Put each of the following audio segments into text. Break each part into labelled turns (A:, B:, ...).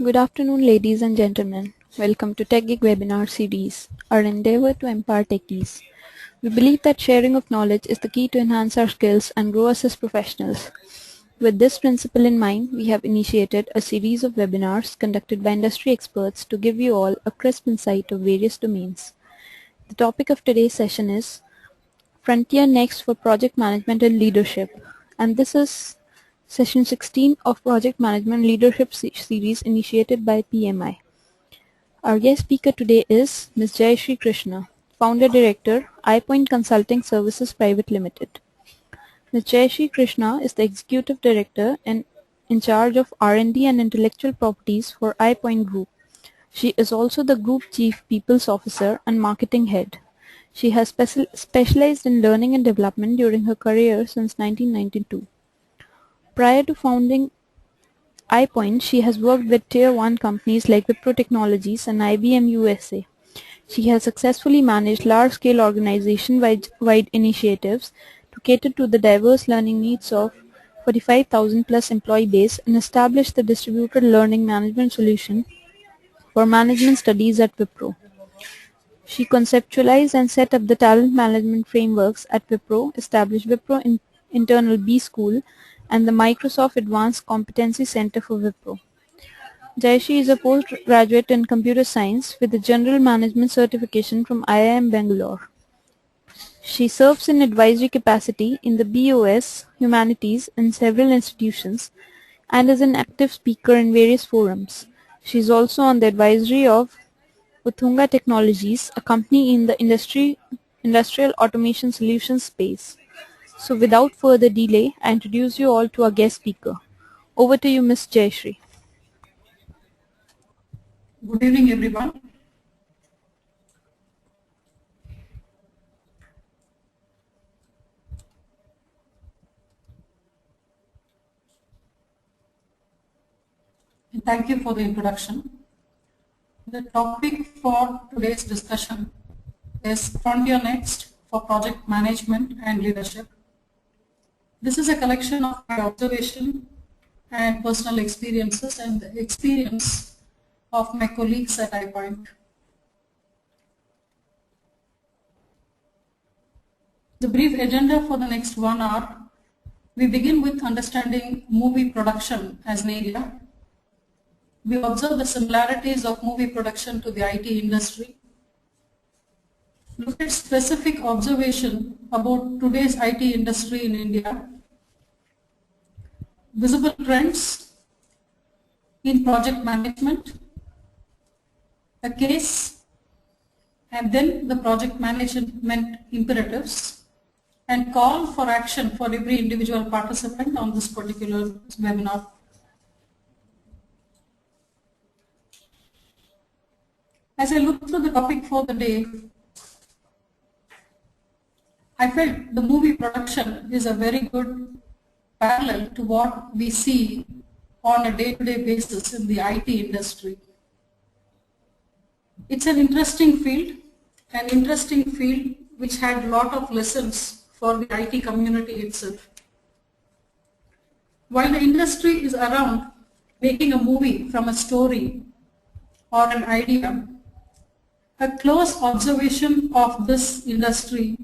A: Good afternoon, ladies and gentlemen. Welcome to TechGeek webinar series, our endeavor to empower techies. We believe that sharing of knowledge is the key to enhance our skills and grow us as professionals. With this principle in mind, we have initiated a series of webinars conducted by industry experts to give you all a crisp insight of various domains. The topic of today's session is Frontier Next for Project Management and Leadership, and this is Session 16 of Project Management Leadership Series initiated by PMI. Our guest speaker today is Ms. Jayashree Krishna, Founder Director, iPoint Consulting Services Private Limited. Ms. Jayashree Krishna is the Executive Director and in charge of R&D and Intellectual Properties for iPoint Group. She is also the Group Chief People's Officer and Marketing Head. She has specialized in learning and development during her career since 1992. Prior to founding iPoint, she has worked with Tier 1 companies like Wipro Technologies and IBM USA. She has successfully managed large-scale organization-wide initiatives to cater to the diverse learning needs of 45,000 plus employee base and established the distributed learning management solution for management studies at Wipro. She conceptualized and set up the talent management frameworks at Wipro, established Wipro Internal B School, and the Microsoft Advanced Competency Center for Wipro. Jayashree is a postgraduate in computer science with a general management certification from IIM Bangalore. She serves in advisory capacity in the BOS, Humanities, and several institutions, and is an active speaker in various forums. She is also on the advisory of Uthunga Technologies, a company in the industrial automation solutions space. So without further delay, I introduce you all to our guest speaker. Over to you, Ms. Jayashree.
B: Good evening, everyone. And thank you for the introduction. The topic for today's discussion is Frontier Next for Project Management and Leadership. This is a collection of my observation and personal experiences and the experience of my colleagues at iPoint. The brief agenda for the next 1 hour, we begin with understanding movie production as an area. We observe the similarities of movie production to the IT industry. Look at specific observation about today's IT industry in India. Visible trends in project management, a case, and then the project management imperatives, and call for action for every individual participant on this particular webinar. As I look through the topic for the day, I felt the movie production is a very good parallel to what we see on a day-to-day basis in the IT industry. It's an interesting field which had a lot of lessons for the IT community itself. While the industry is around making a movie from a story or an idea, a close observation of this industry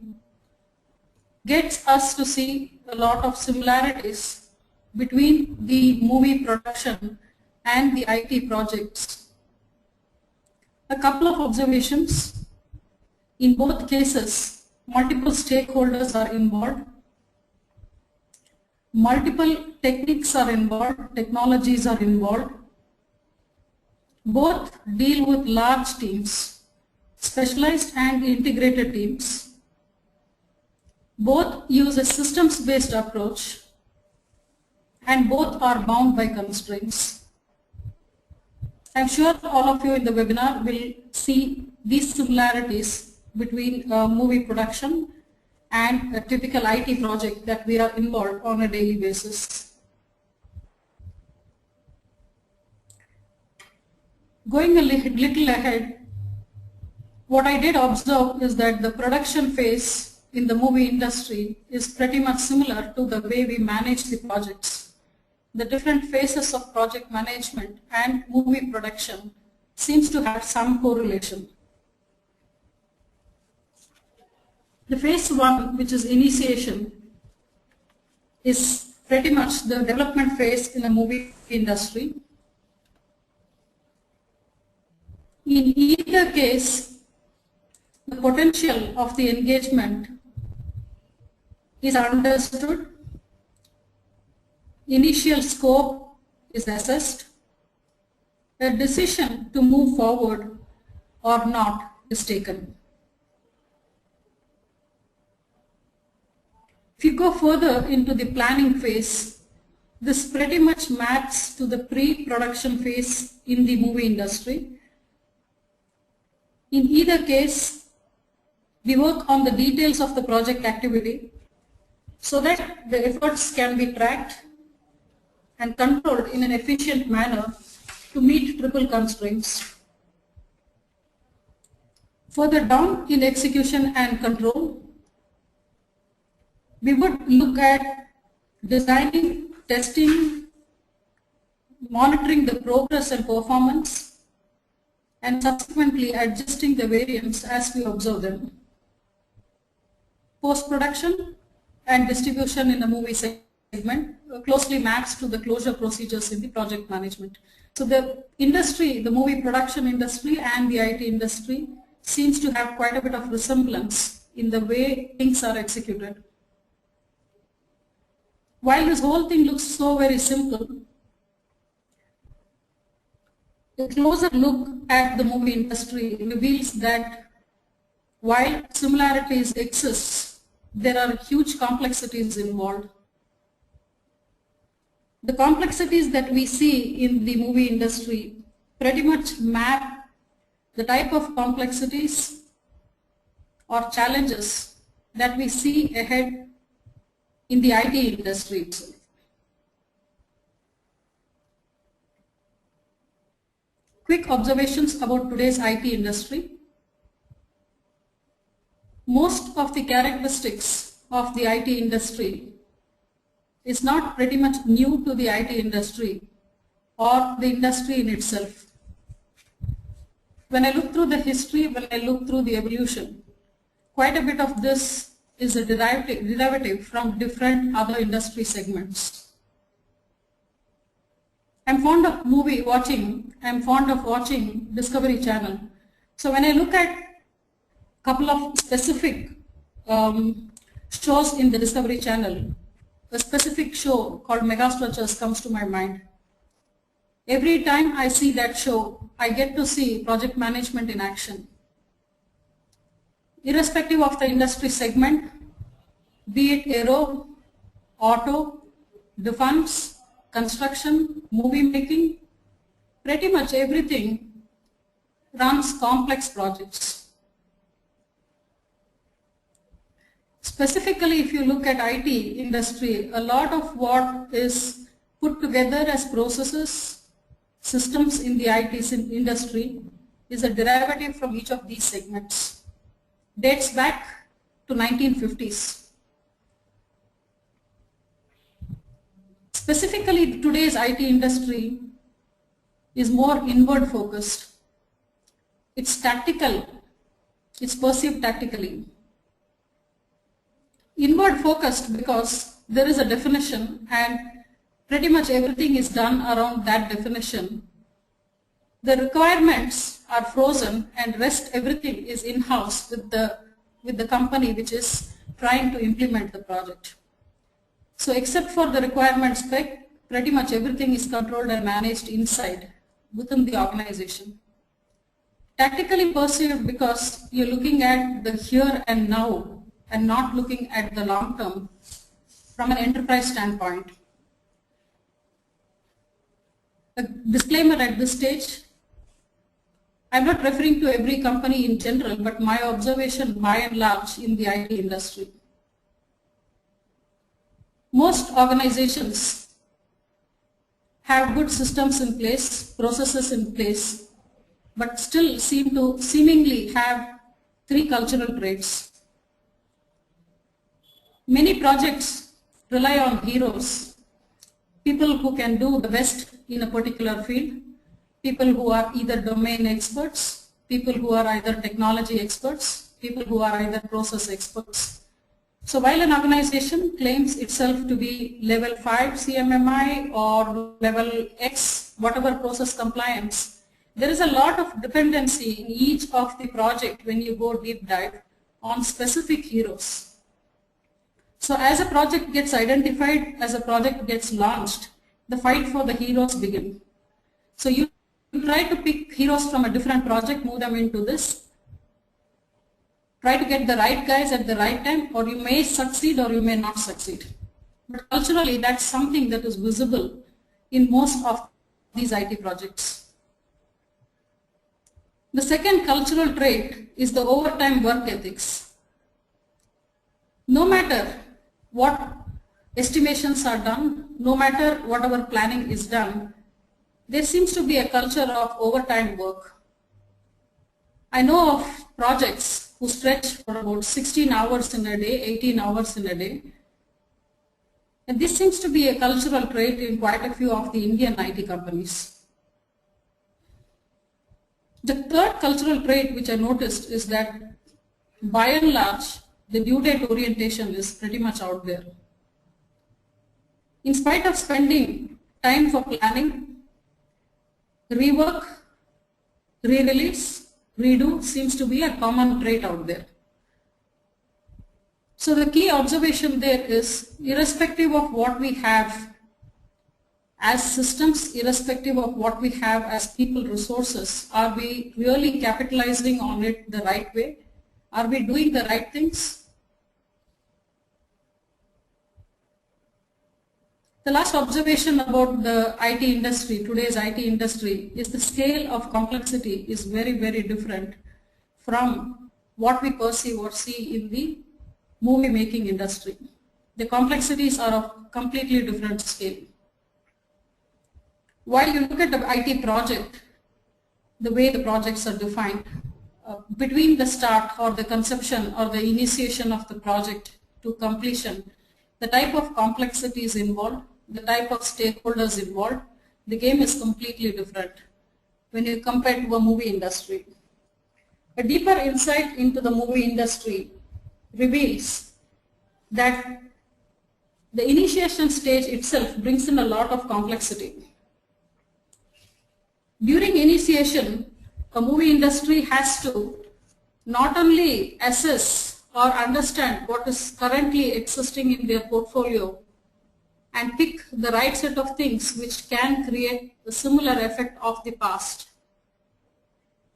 B: gets us to see a lot of similarities between the movie production and the IT projects. A couple of observations. In both cases, multiple stakeholders are involved. Multiple techniques are involved, technologies are involved. Both deal with large teams, specialized and integrated teams. Both use a systems-based approach and both are bound by constraints. I'm sure all of you in the webinar will see these similarities between movie production and a typical IT project that we are involved on a daily basis. Going a little ahead, what I did observe is that the production phase in the movie industry is pretty much similar to the way we manage the projects. the different phases of project management and movie production seems to have some correlation. The phase 1, which is initiation, is pretty much the development phase in the movie industry. In either case, the potential of the engagement is understood, initial scope is assessed, a decision to move forward or not is taken. If you go further into the planning phase, this pretty much maps to the pre-production phase in the movie industry. In either case, we work on the details of the project activity so that the efforts can be tracked and controlled in an efficient manner to meet triple constraints. Further down in execution and control, we would look at designing, testing, monitoring the progress and performance, and subsequently adjusting the variants as we observe them. Post-production and distribution in the movie segment closely maps to the closure procedures in the project management. So the industry, the movie production industry and the IT industry seems to have quite a bit of resemblance in the way things are executed. While this whole thing looks so very simple, a closer look at the movie industry reveals that while similarities exist, there are huge complexities involved. The complexities that we see in the movie industry pretty much map the type of complexities or challenges that we see ahead in the IT industry itself. Quick observations about today's IT industry. Most of the characteristics of the IT industry is not pretty much new to the IT industry or the industry in itself. When I look through the history, when I look through the evolution, quite a bit of this is a derivative from different other industry segments. I'm fond of movie watching, I'm fond of watching Discovery Channel. So when I look at a couple of specific shows in the Discovery Channel, a specific show called Megastructures comes to my mind. Every time I see that show, I get to see project management in action. Irrespective of the industry segment, be it aero, auto, defense, construction, movie making, pretty much everything runs complex projects. Specifically, if you look at IT industry, a lot of what is put together as processes, systems in the IT industry is a derivative from each of these segments. Dates back to 1950s. Specifically, today's IT industry is more inward focused. It's tactical. It's perceived tactically. Inward focused because there is a definition and pretty much everything is done around that definition. The requirements are frozen and rest everything is in-house with the company which is trying to implement the project. So except for the requirement spec, pretty much everything is controlled and managed inside within the organization. Tactically perceived because you're looking at the here and now and not looking at the long term from an enterprise standpoint. A disclaimer at this stage, I'm not referring to every company in general, but my observation by and large in the IT industry. Most organizations have good systems in place, processes in place, but still seem to seemingly have three cultural traits. Many projects rely on heroes, people who can do the best in a particular field, people who are either domain experts, people who are either technology experts, people who are either process experts. So while an organization claims itself to be level 5 CMMI or level X, whatever process compliance, there is a lot of dependency in each of the project when you go deep dive on specific heroes. So as a project gets identified, as a project gets launched, the fight for the heroes begin. So you try to pick heroes from a different project, move them into this, try to get the right guys at the right time, or you may succeed or you may not succeed. But culturally, that's something that is visible in most of these IT projects. The second cultural trait is the overtime work ethics. No matter what estimations are done, no matter whatever planning is done, there seems to be a culture of overtime work. I know of projects who stretch for about 16 hours in a day, 18 hours in a day. And this seems to be a cultural trait in quite a few of the Indian IT companies. The third cultural trait which I noticed is that by and large, the due date orientation is pretty much out there. In spite of spending time for planning, rework, re-release, redo seems to be a common trait out there. So the key observation there is, irrespective of what we have as systems, irrespective of what we have as people resources, are we really capitalizing on it the right way? Are we doing the right things? The last observation about the IT industry, today's IT industry, is the scale of complexity is very, very different from what we perceive or see in the movie making industry. The complexities are of completely different scale. While you look at the IT project, the way the projects are defined, between the start or the conception or the initiation of the project to completion, the type of complexities involved, the type of stakeholders involved, the game is completely different when you compare to a movie industry. A deeper insight into the movie industry reveals that the initiation stage itself brings in a lot of complexity. During initiation, a movie industry has to not only assess or understand what is currently existing in their portfolio and pick the right set of things which can create the similar effect of the past.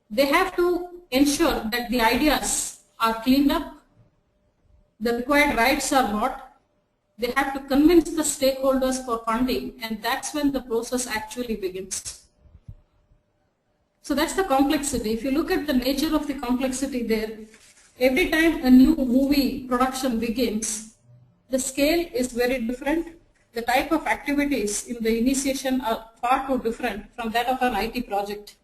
B: They have to ensure that the ideas are cleaned up, the required rights are bought, they have to convince the stakeholders for funding, and that's when the process actually begins. So that's the complexity. If you look at the nature of the complexity there, every time a new movie production begins, the scale is very different. The type of activities in the initiation are far too different from that of an IT project.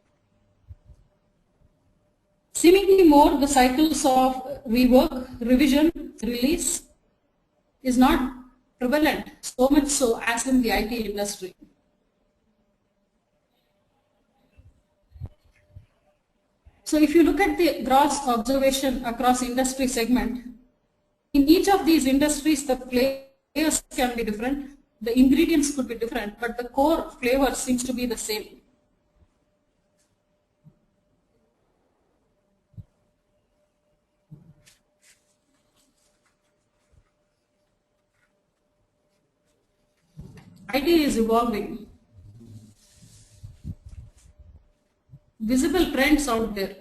B: Seemingly more, the cycles of rework, revision, release is not prevalent, so much so as in the IT industry. So if you look at the gross observation across industry segment, in each of these industries the players can be different, the ingredients could be different, but the core flavor seems to be the same. IT is evolving. Visible trends out there.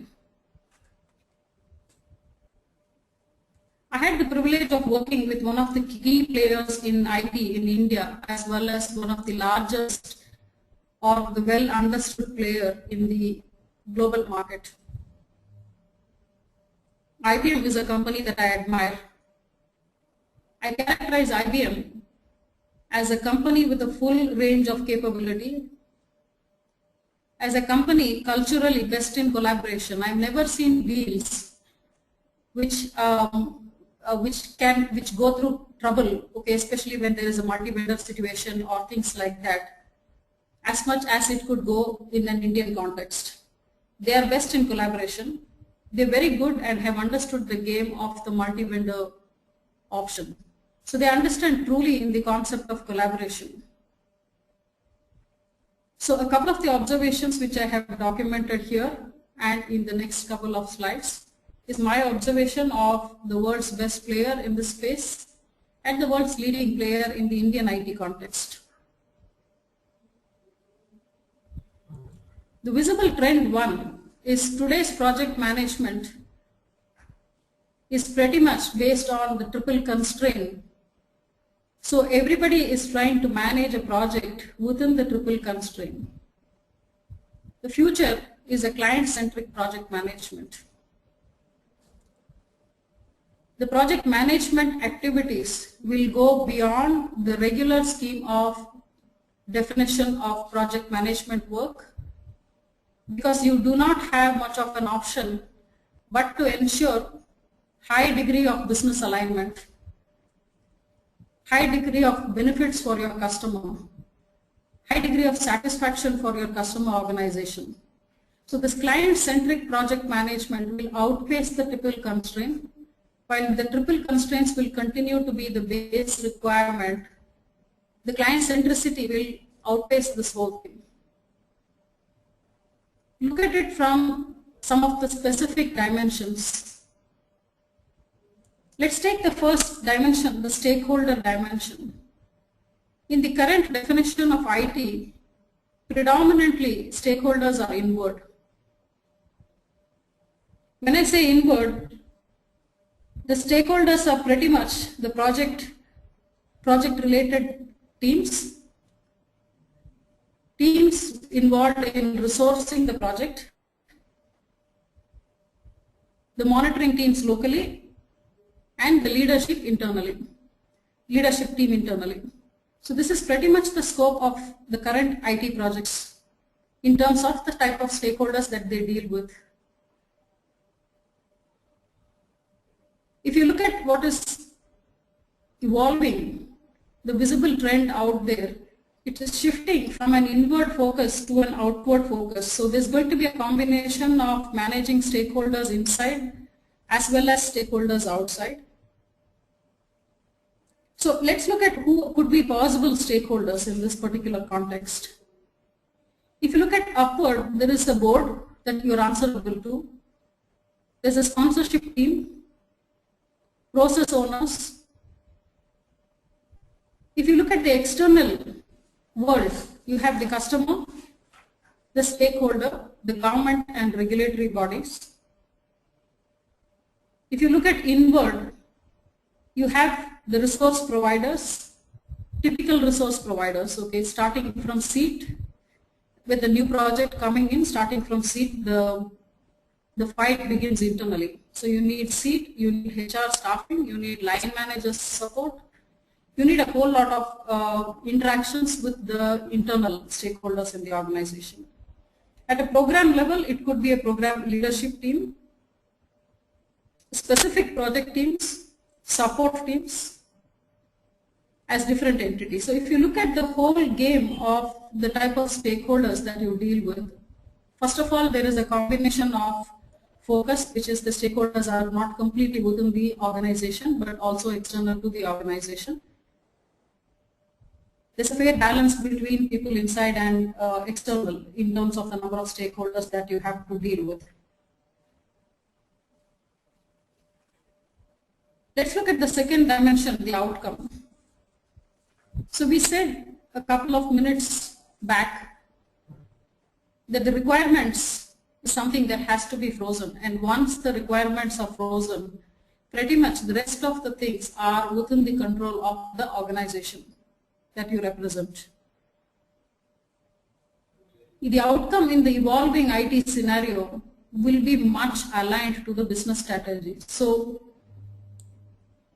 B: I had the privilege of working with one of the key players in IT in India, as well as one of the largest or the well understood player in the global market. IBM is a company that I admire. I characterize IBM as a company with a full range of capability, as a company culturally best in collaboration. I've never seen deals which which go through trouble, okay, especially when there is a multi-vendor situation or things like that, as much as it could go in an Indian context. They are best in collaboration. They're very good and have understood the game of the multi-vendor option. So they understand truly in the concept of collaboration. So a couple of the observations which I have documented here and in the next couple of slides is my observation of the world's best player in this space and the world's leading player in the Indian IT context. The visible trend one is today's project management is pretty much based on the triple constraint. So everybody is trying to manage a project within the triple constraint. The future is a client-centric project management. The project management activities will go beyond the regular scheme of definition of project management work, because you do not have much of an option but to ensure high degree of business alignment, high degree of benefits for your customer, high degree of satisfaction for your customer organization. So this client-centric project management will outpace the triple constraint, while the triple constraints will continue to be the base requirement. The client centricity will outpace this whole thing. Look at it from some of the specific dimensions. Let's take the first dimension, the stakeholder dimension. In the current definition of IT, predominantly stakeholders are inward. When I say inward, the stakeholders are pretty much the project related teams involved in resourcing the project, the monitoring teams locally, and the leadership team internally. So this is pretty much the scope of the current IT projects in terms of the type of stakeholders that they deal with. If you look at what is evolving, the visible trend out there, it is shifting from an inward focus to an outward focus. So there's going to be a combination of managing stakeholders inside as well as stakeholders outside. So let's look at who could be possible stakeholders in this particular context. If you look at upward, there is a board that you are answerable to. There's a sponsorship team, process owners. If you look at the external world, you have the customer, the stakeholder, the government and regulatory bodies. If you look at inward, you have the resource providers, typical resource providers, okay, starting from seat, with the new project coming in, starting from seat, the fight begins internally. So you need seat, you need HR staffing, you need line managers support, you need a whole lot of interactions with the internal stakeholders in the organization. At a program level, it could be a program leadership team, specific project teams, support teams as different entities. So if you look at the whole game of the type of stakeholders that you deal with, first of all, there is a combination of focus, which is the stakeholders are not completely within the organization, but also external to the organization. There's a fair balance between people inside and external in terms of the number of stakeholders that you have to deal with. Let's look at the second dimension, the outcome. So we said a couple of minutes back that the requirements is something that has to be frozen, and once the requirements are frozen, pretty much the rest of the things are within the control of the organization that you represent. The outcome in the evolving IT scenario will be much aligned to the business strategy. So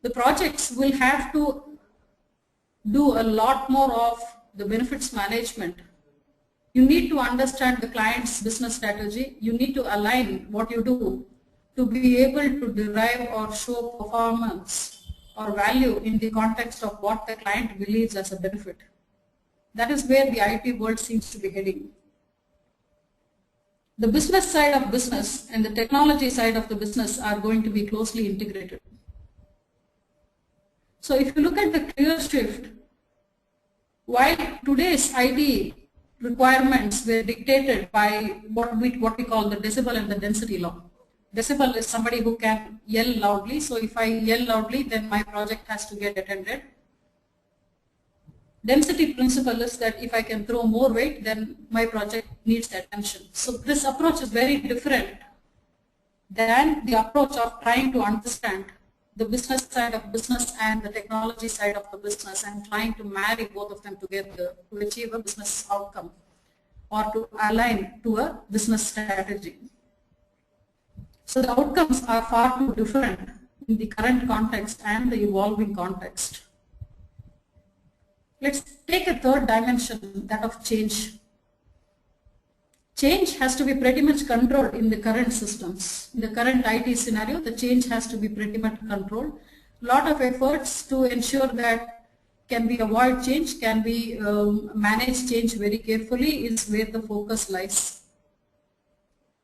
B: the projects will have to do a lot more of the benefits management. You need to understand the client's business strategy. You need to align what you do to be able to derive or show performance or value in the context of what the client believes as a benefit. That is where the IT world seems to be heading. The business side of business and the technology side of the business are going to be closely integrated. So if you look at the clear shift, while today's IT requirements were dictated by what we call the decibel and the density law. Decibel is somebody who can yell loudly, so if I yell loudly, then my project has to get attended. Density principle is that if I can throw more weight, then my project needs attention. So this approach is very different than the approach of trying to understand the business side of business and the technology side of the business and trying to marry both of them together to achieve a business outcome or to align to a business strategy. So the outcomes are far too different in the current context and the evolving context. Let's take a third dimension, that of change. Change has to be pretty much controlled in the current systems. In the current IT scenario, the change has to be pretty much controlled. A lot of efforts to ensure that can we avoid change, can we manage change very carefully is where the focus lies.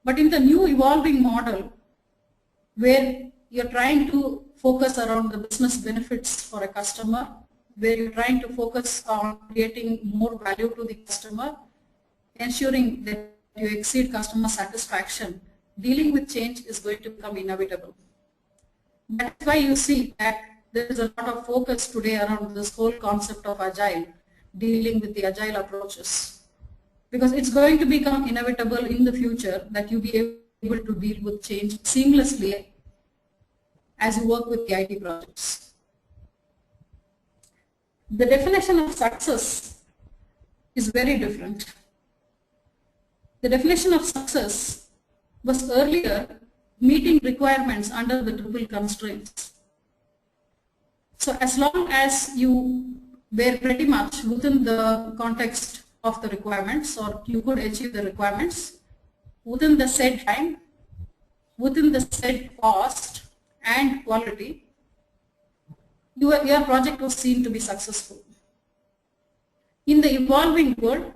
B: But in the new evolving model, where you're trying to focus around the business benefits for a customer, where you're trying to focus on creating more value to the customer, ensuring that you exceed customer satisfaction, dealing with change is going to become inevitable. That's why you see that there is a lot of focus today around this whole concept of agile, dealing with the agile approaches. Because it's going to become inevitable in the future that you be able to deal with change seamlessly as you work with the IT projects. The definition of success is very different. The definition of success was earlier meeting requirements under the triple constraints. So as long as you were pretty much within the context of the requirements, or you could achieve the requirements within the said time, within the said cost and quality, your project was seen to be successful. In the evolving world,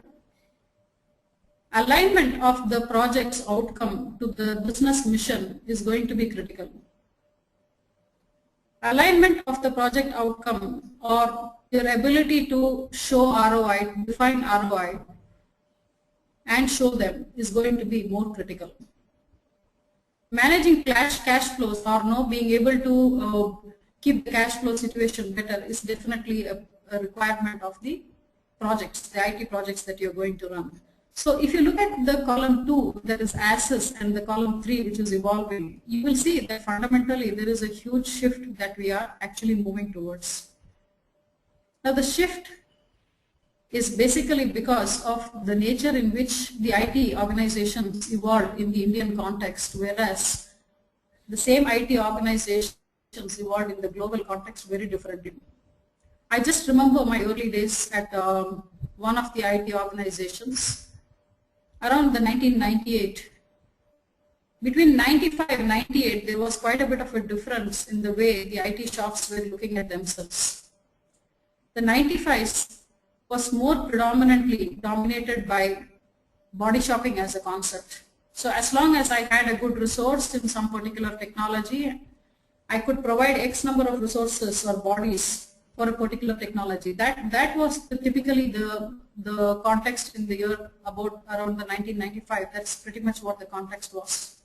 B: alignment of the project's outcome to the business mission is going to be critical. Alignment of the project outcome or your ability to show ROI, define ROI and show them is going to be more critical. Managing cash flows or being able to keep the cash flow situation better is definitely a requirement of the projects, the IT projects that you're going to run. So if you look at the column 2, there is assets, and the column 3, which is evolving, you will see that fundamentally there is a huge shift that we are actually moving towards. Now the shift is basically because of the nature in which the IT organizations evolved in the Indian context, whereas the same IT organizations evolved in the global context very differently. I just remember my early days at one of the IT organizations around the 1998. Between 95 and 98, there was quite a bit of a difference in the way the IT shops were looking at themselves. The 95s was more predominantly dominated by body shopping as a concept. So as long as I had a good resource in some particular technology, I could provide X number of resources or bodies for a particular technology. That was typically the context in the year about around the 1995. That's pretty much what the context was.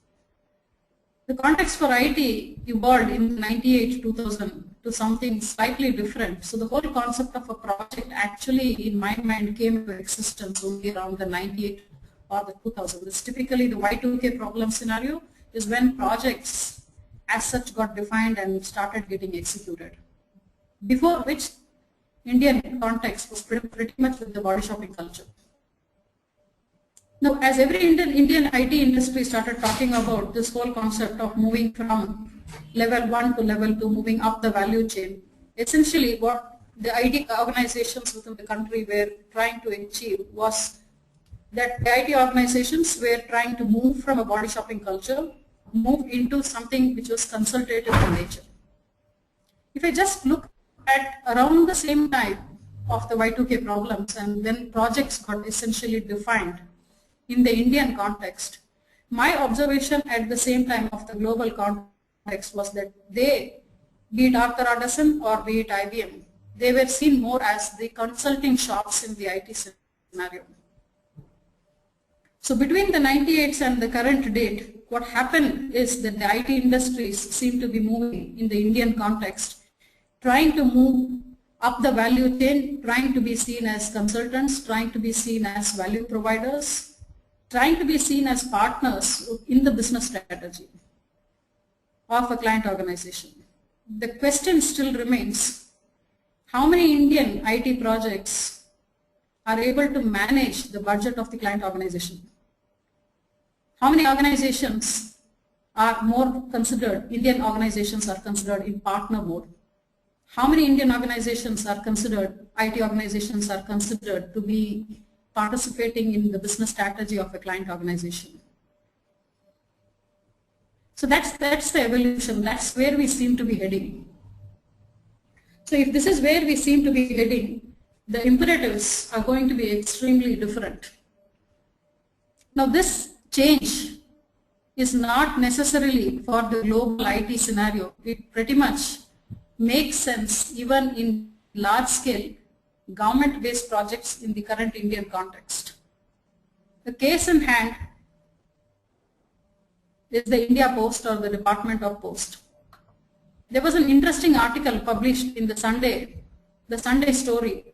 B: The context for IT evolved in 98-2000 to something slightly different. So the whole concept of a project actually, in my mind, came into existence only around the 98 or the 2000. It's typically the Y2K problem scenario is when projects as such got defined and started getting executed. Before which, Indian context was pretty much with the body shopping culture. Now, as every Indian IT industry started talking about this whole concept of moving from level 1 to level 2, moving up the value chain, essentially what the IT organizations within the country were trying to achieve was that the IT organizations were trying to move from a body shopping culture, move into something which was consultative in nature. If I just look at around the same time of the Y2K problems and when projects got essentially defined in the Indian context, my observation at the same time of the global context was that they, be it Arthur Andersen or be it IBM, they were seen more as the consulting shops in the IT scenario. So between the 98s and the current date, what happened is that the IT industries seem to be moving in the Indian context, trying to move up the value chain, trying to be seen as consultants, trying to be seen as value providers, trying to be seen as partners in the business strategy of a client organization. The question still remains, how many Indian IT projects are able to manage the budget of the client organization? How many organizations are more considered, Indian organizations are considered in partner mode? How many Indian organizations are considered, IT organizations are considered to be participating in the business strategy of a client organization? So that's the evolution, that's where we seem to be heading. So if this is where we seem to be heading, the imperatives are going to be extremely different. Now this change is not necessarily for the global IT scenario. It pretty much makes sense even in large scale government-based projects in the current Indian context. The case in hand is the India Post or the Department of Post. There was an interesting article published in the Sunday Story,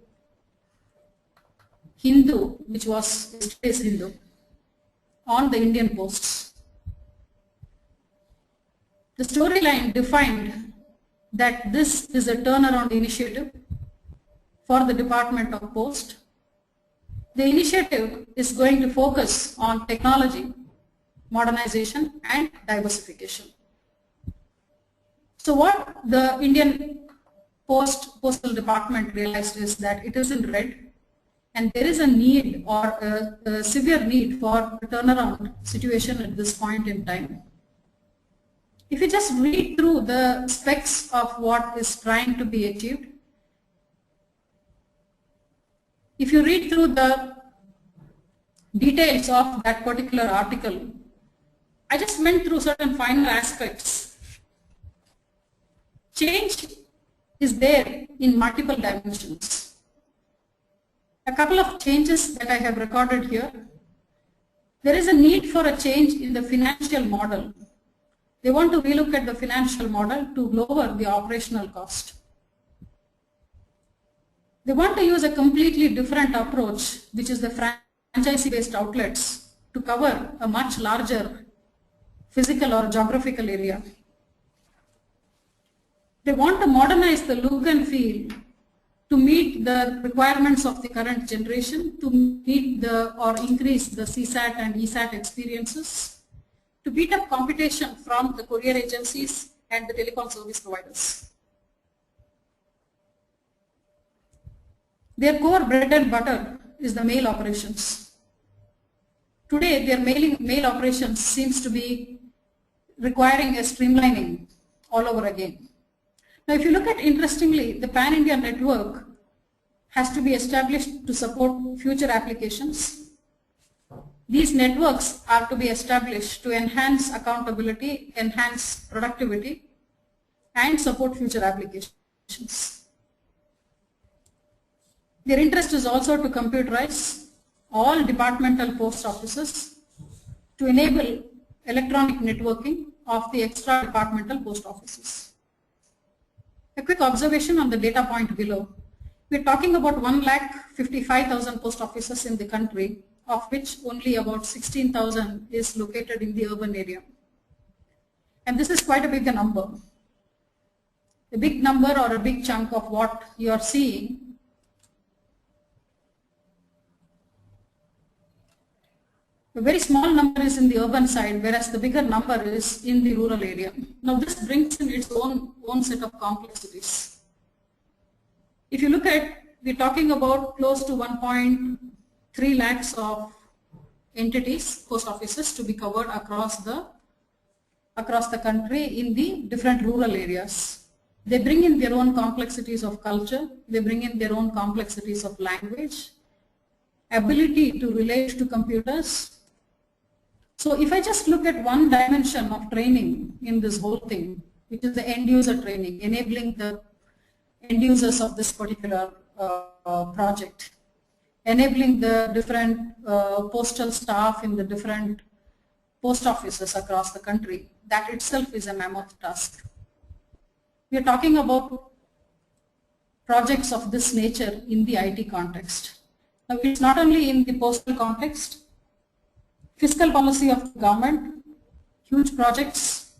B: Hindu, which was yesterday's Hindu, on the Indian Posts. The storyline defined that this is a turnaround initiative for the Department of Post. The initiative is going to focus on technology, modernization and diversification. So what the Indian Postal Department realized is that it is in red and there is a need or a severe need for a turnaround situation at this point in time. If you just read through the specs of what is trying to be achieved, if you read through the details of that particular article, I just went through certain final aspects. Change is there in multiple dimensions. A couple of changes that I have recorded here. There is a need for a change in the financial model. They want to relook at the financial model to lower the operational cost. They want to use a completely different approach, which is the franchisee-based outlets, to cover a much larger physical or geographical area. They want to modernize the look and feel to meet the requirements of the current generation, to meet or increase the CSAT and ESAT experiences, to beat up competition from the courier agencies and the telecom service providers. Their core bread and butter is the mail operations. Today, their mail operations seems to be requiring a streamlining all over again. Now, if you look at, interestingly, the Pan-India network has to be established to support future applications. These networks are to be established to enhance accountability, enhance productivity, and support future applications. Their interest is also to computerize all departmental post offices to enable electronic networking of the extra departmental post offices. A quick observation on the data point below. We are talking about 1,55,000 post offices in the country, of which only about 16,000 is located in the urban area. And this is quite a big number. A big number or a big chunk of what you are seeing a very small number is in the urban side, whereas the bigger number is in the rural area. Now this brings in its own set of complexities. If you look at, we're talking about close to 1.3 lakhs of entities, post offices to be covered across the across the country in the different rural areas. They bring in their own complexities of culture, they bring in their own complexities of language, ability to relate to computers. So if I just look at one dimension of training in this whole thing, which is the end user training, enabling the end users of this particular project, enabling the different postal staff in the different post offices across the country, that itself is a mammoth task. We are talking about projects of this nature in the IT context. Now, it's not only in the postal context, fiscal policy of the government, huge projects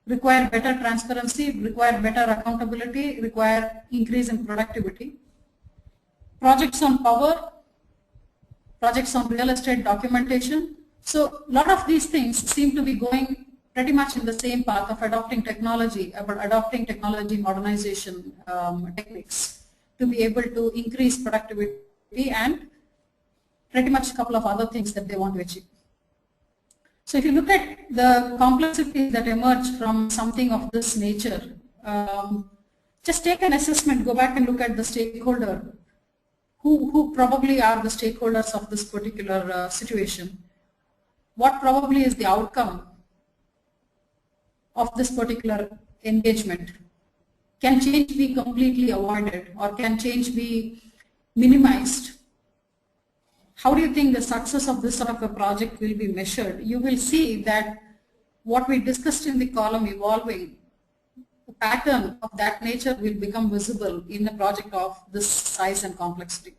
B: require better transparency, require better accountability, require increase in productivity. Projects on power, projects on real estate documentation. So a lot of these things seem to be going pretty much in the same path of adopting technology modernization techniques to be able to increase productivity and pretty much a couple of other things that they want to achieve. So if you look at the complexities that emerge from something of this nature, just take an assessment, go back and look at the stakeholder, who probably are the stakeholders of this particular situation. What probably is the outcome of this particular engagement? Can change be completely avoided, or can change be minimized? How do you think the success of this sort of a project will be measured? You will see that what we discussed in the column evolving, the pattern of that nature will become visible in a project of this size and complexity.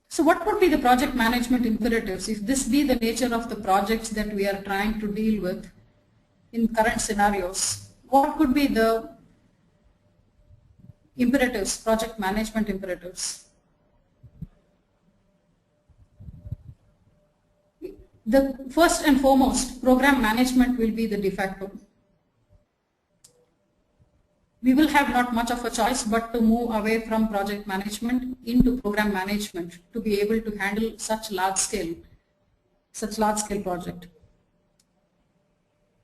B: So what would be the project management imperatives if this be the nature of the projects that we are trying to deal with in current scenarios? What could be the imperatives, project management imperatives? The first and foremost, program management will be the de facto. We will have not much of a choice but to move away from project management into program management to be able to handle such large scale project.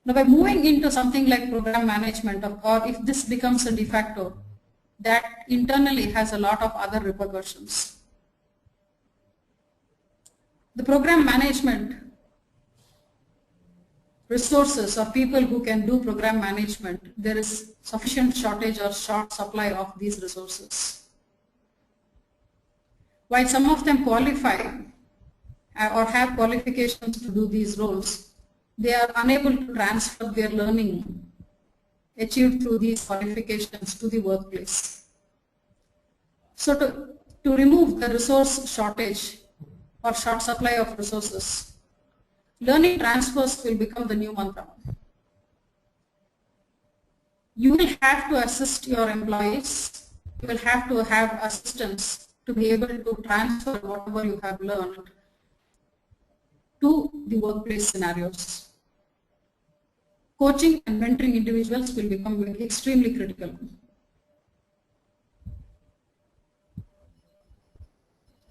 B: Now by moving into something like program management, or if this becomes a de facto, that internally has a lot of other repercussions. The program management resources or people who can do program management, there is sufficient shortage or short supply of these resources. While some of them qualify or have qualifications to do these roles, they are unable to transfer their learning achieved through these qualifications to the workplace. So to remove the resource shortage or short supply of resources, learning transfers will become the new mantra. You will have to assist your employees, you will have to have assistance to be able to transfer whatever you have learned to the workplace scenarios. Coaching and mentoring individuals will become extremely critical.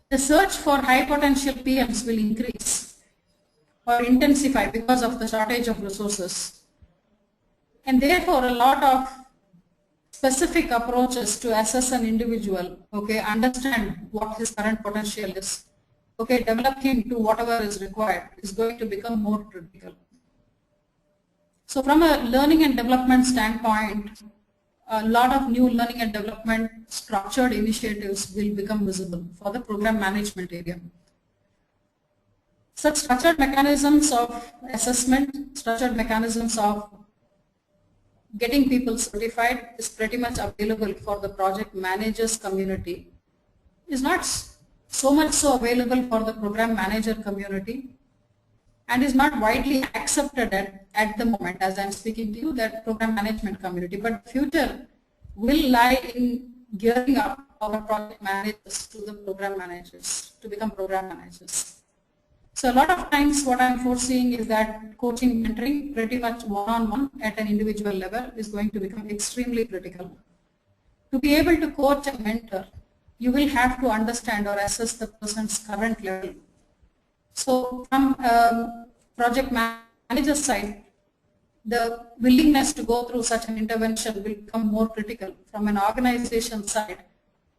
B: The search for high potential PMs will increase or intensify because of the shortage of resources. And therefore, a lot of specific approaches to assess an individual, okay, understand what his current potential is, okay, develop him to whatever is required is going to become more critical. So from a learning and development standpoint, a lot of new learning and development structured initiatives will become visible for the program management area. Such structured mechanisms of assessment, structured mechanisms of getting people certified is pretty much available for the project managers community. Is not so much so available for the program manager community, and is not widely accepted at the moment as I am speaking to you, that program management community. But the future will lie in gearing up our project managers to the program managers, to become program managers. So a lot of times what I am foreseeing is that coaching, mentoring pretty much one-on-one at an individual level is going to become extremely critical. To be able to coach and mentor, you will have to understand or assess the person's current level. So from project manager side, the willingness to go through such an intervention will become more critical. From an organization side,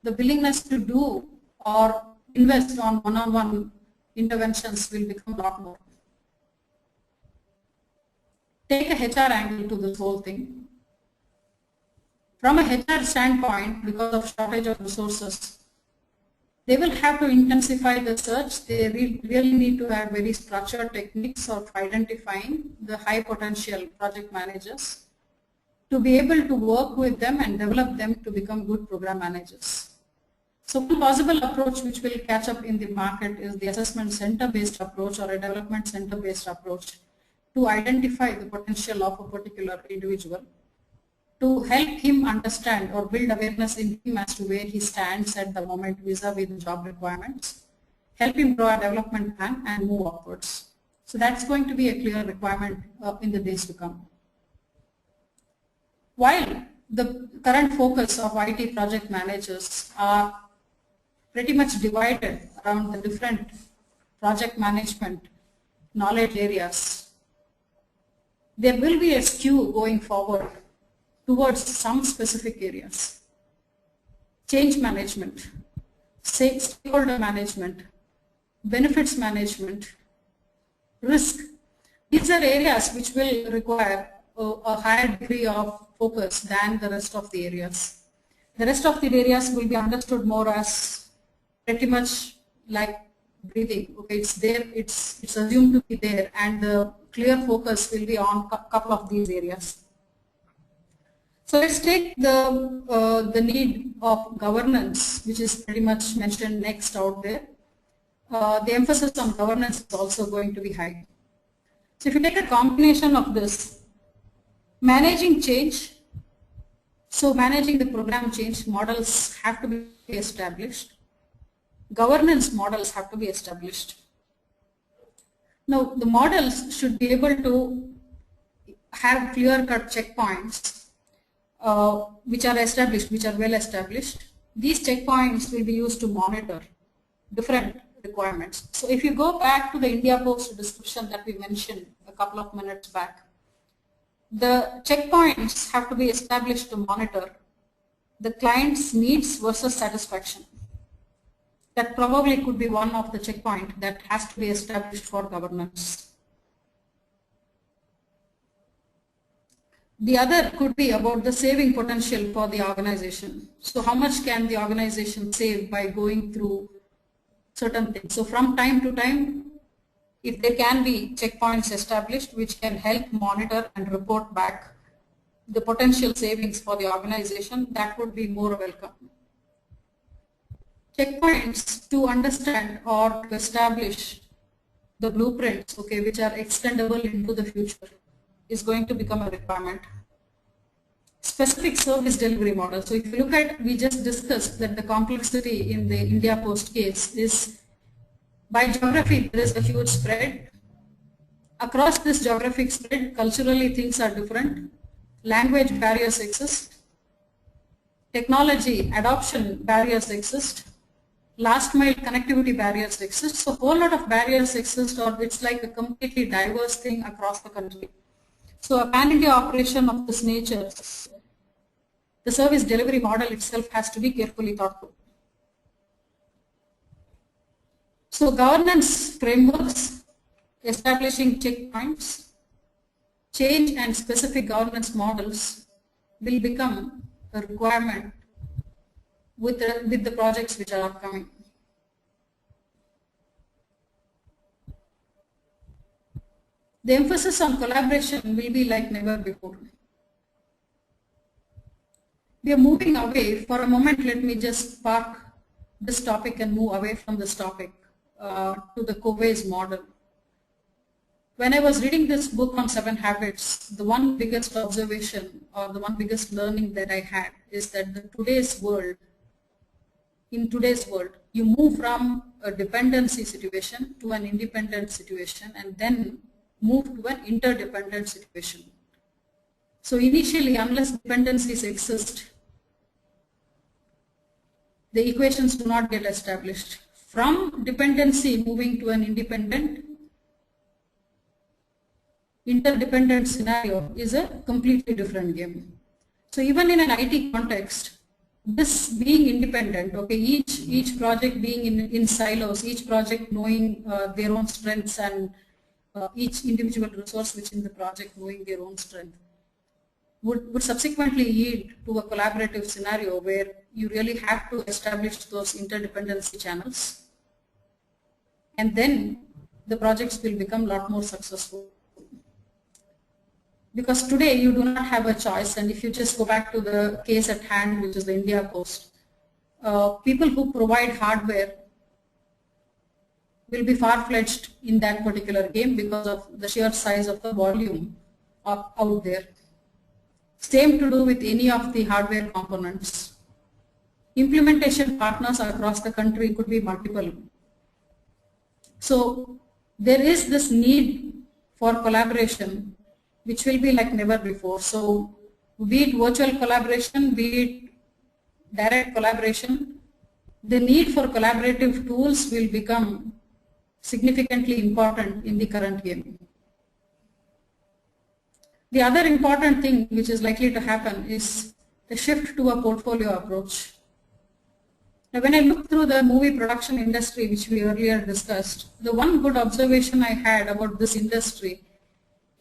B: the willingness to do or invest on one-on-one interventions will become a lot more. Take a HR angle to this whole thing. From a HR standpoint, because of shortage of resources, they will have to intensify the search. They really need to have very structured techniques of identifying the high potential project managers to be able to work with them and develop them to become good program managers. So one possible approach which will catch up in the market is the assessment center based approach or a development center based approach to identify the potential of a particular individual, to help him understand or build awareness in him as to where he stands at the moment vis-a-vis the job requirements, help him draw a development plan and move upwards. So that's going to be a clear requirement in the days to come. While the current focus of IT project managers are pretty much divided around the different project management knowledge areas, there will be a skew going forward towards some specific areas. Change management, stakeholder management, benefits management, risk. These are areas which will require a higher degree of focus than the rest of the areas. The rest of the areas will be understood more as pretty much like breathing. Okay, it's there, it's assumed to be there, and the clear focus will be on a couple of these areas. So let's take the need of governance, which is pretty much mentioned next out there. The emphasis on governance is also going to be high. So if you take a combination of this, managing change, so managing the program change models have to be established. Governance models have to be established. Now the models should be able to have clear-cut checkpoints which are established, which are well established. These checkpoints will be used to monitor different requirements. So if you go back to the India Post description that we mentioned a couple of minutes back, the checkpoints have to be established to monitor the client's needs versus satisfaction. That probably could be one of the checkpoints that has to be established for governance. The other could be about the saving potential for the organization. So how much can the organization save by going through certain things? So from time to time, if there can be checkpoints established which can help monitor and report back the potential savings for the organization, that would be more welcome. Checkpoints to understand or to establish the blueprints, okay, which are extendable into the future, is going to become a requirement. Specific service delivery model. So if you look at, we just discussed that the complexity in the India Post case is by geography there is a huge spread. Across this geographic spread, culturally things are different. Language barriers exist. Technology adoption barriers exist. Last mile connectivity barriers exist. So a whole lot of barriers exist, or it's like a completely diverse thing across the country. So a pan-India operation of this nature, the service delivery model itself has to be carefully thought through. So governance frameworks, establishing checkpoints, change and specific governance models will become a requirement with the projects which are upcoming. The emphasis on collaboration will be like never before. We are moving away. For a moment, let me just park this topic and move away from this topic to the Covey's model. When I was reading this book on 7 Habits, the one biggest observation or the one biggest learning that I had is that in today's world, you move from a dependency situation to an independent situation and then move to an interdependent situation. So initially, unless dependencies exist, the equations do not get established. From dependency moving to an independent, interdependent scenario is a completely different game. So even in an IT context, this being independent, okay, each project being in silos, each project knowing their own strengths and each individual resource within the project knowing their own strength, would subsequently yield to a collaborative scenario where you really have to establish those interdependency channels, and then the projects will become a lot more successful. Because today you do not have a choice, and if you just go back to the case at hand, which is the India Post, people who provide hardware will be far-fetched in that particular game because of the sheer size of the volume out there. Same to do with any of the hardware components. Implementation partners across the country could be multiple. So there is this need for collaboration which will be like never before. So be it virtual collaboration, be it direct collaboration, the need for collaborative tools will become significantly important in the current game. The other important thing which is likely to happen is the shift to a portfolio approach. Now, when I look through the movie production industry, which we earlier discussed, the one good observation I had about this industry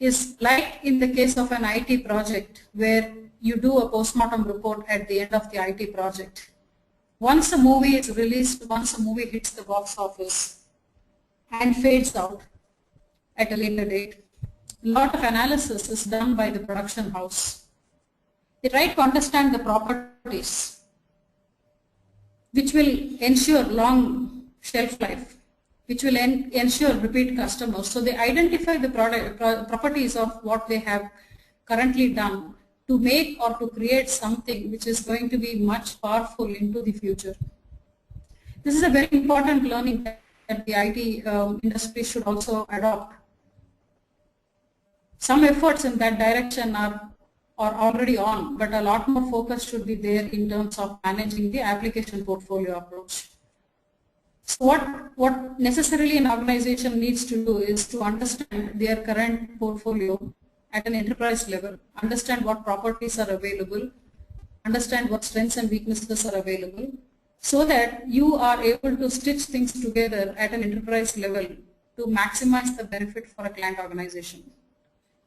B: is like in the case of an IT project where you do a postmortem report at the end of the IT project. Once a movie is released, once a movie hits the box office and fades out at a later date, a lot of analysis is done by the production house. They try to understand the properties which will ensure long shelf life, which will ensure repeat customers. So they identify the properties of what they have currently done to make or to create something which is going to be much powerful into the future. This is a very important learning that the IT industry should also adopt. Some efforts in that direction are already on, but a lot more focus should be there in terms of managing the application portfolio approach. So what necessarily an organization needs to do is to understand their current portfolio at an enterprise level, understand what properties are available, understand what strengths and weaknesses are available, so that you are able to stitch things together at an enterprise level to maximize the benefit for a client organization.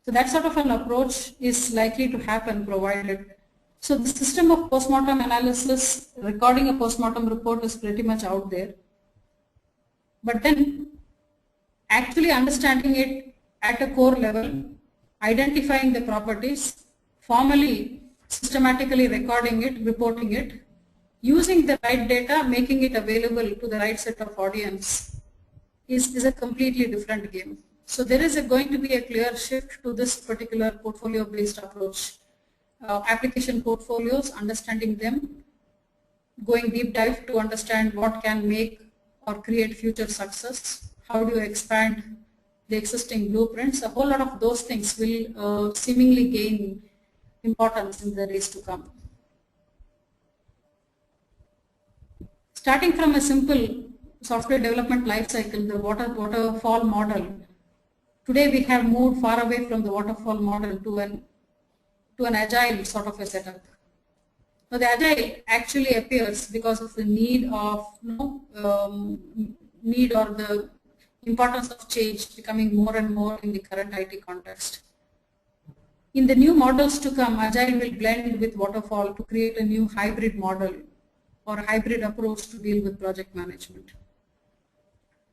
B: So that sort of an approach is likely to happen provided. So the system of postmortem analysis, recording a postmortem report is pretty much out there. But then actually understanding it at a core level, identifying the properties, formally, systematically recording it, reporting it, using the right data, making it available to the right set of audience is a completely different game. So there is going to be a clear shift to this particular portfolio-based approach. Application portfolios, understanding them, going deep dive to understand what can make or create future success, how do you expand the existing blueprints, a whole lot of those things will seemingly gain importance in the days to come. Starting from a simple software development lifecycle, the waterfall model, today we have moved far away from the waterfall model to an agile sort of a setup. Now the agile actually appears because of the need of need or the importance of change becoming more and more in the current IT context. In the new models to come, agile will blend with waterfall to create a new hybrid model or a hybrid approach to deal with project management.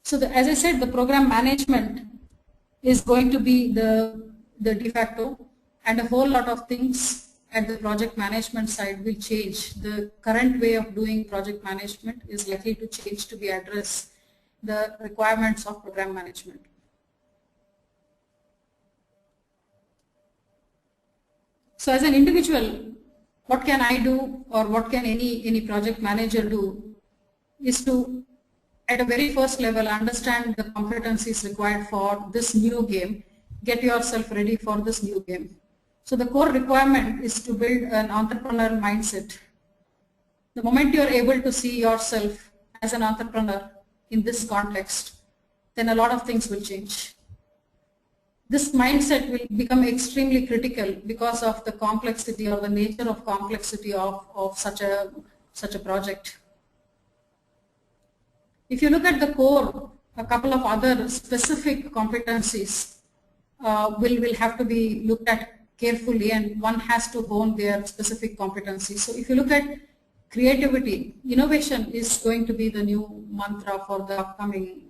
B: So as I said, the program management is going to be the de facto, and a whole lot of things at the project management side will change. The current way of doing project management is likely to change to be address the requirements of program management. So as an individual, what can I do, or what can any project manager do, is to at a very first level understand the competencies required for this new game, get yourself ready for this new game. So the core requirement is to build an entrepreneurial mindset, The moment you are able to see yourself as an entrepreneur in this context, then a lot of things will change. This mindset will become extremely critical because of the complexity or the nature of complexity of such a project. If you look at the core, a couple of other specific competencies will have to be looked at carefully, and one has to hone their specific competencies. So if you look at creativity, innovation is going to be the new mantra for the upcoming